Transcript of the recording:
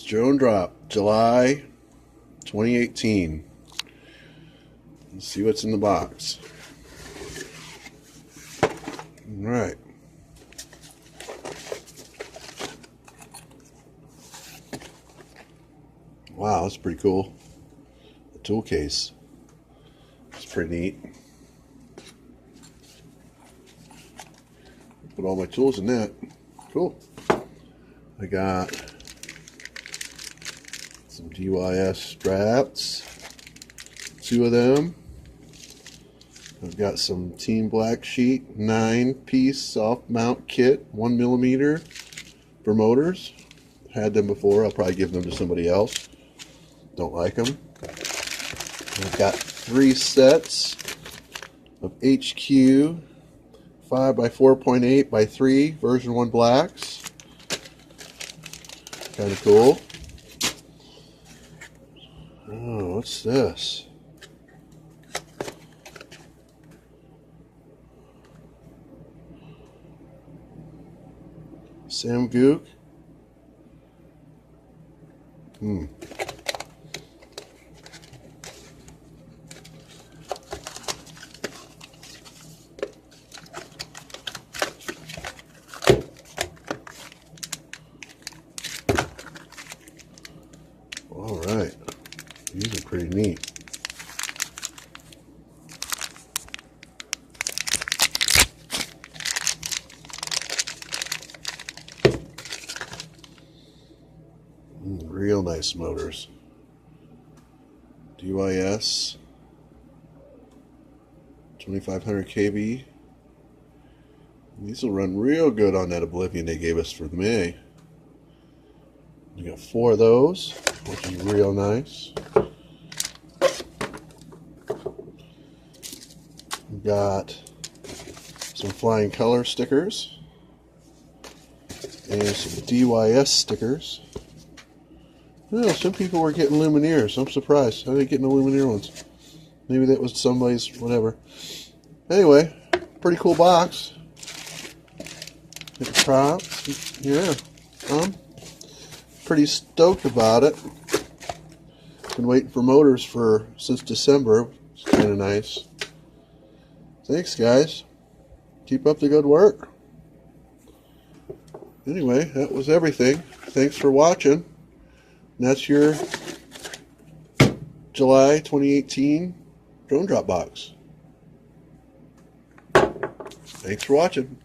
Drone drop, July 2018. Let's see what's in the box. All right. Wow, that's pretty cool. The tool case. It's pretty neat. Put all my tools in that. Cool. I got some DYS straps, 2 of them. I've got some Team Black Sheet 9-piece soft mount kit, 1mm for motors. Had them before. I'll probably give them to somebody else. Don't like them. I've got 3 sets of HQ 5 by 4.8 by 3 version 1 blacks. Kind of cool. Oh, what's this? Sam Gook. All right, these are pretty neat. Real nice motors. DYS 2500 kV. These will run real good on that Oblivion they gave us for May. You got 4 of those, which is real nice. We got some Flying Color stickers and some DYS stickers. Well, some people were getting Lumineers. I'm surprised. I didn't get no Lumineer ones. Maybe that was somebody's whatever. Anyway, pretty cool box. Get the prop. Yeah. Pretty stoked about it. Been waiting for motors since December. It's kind of nice. Thanks, guys. Keep up the good work. Anyway, that was everything. Thanks for watching. And that's your July 2018 drone drop box. Thanks for watching.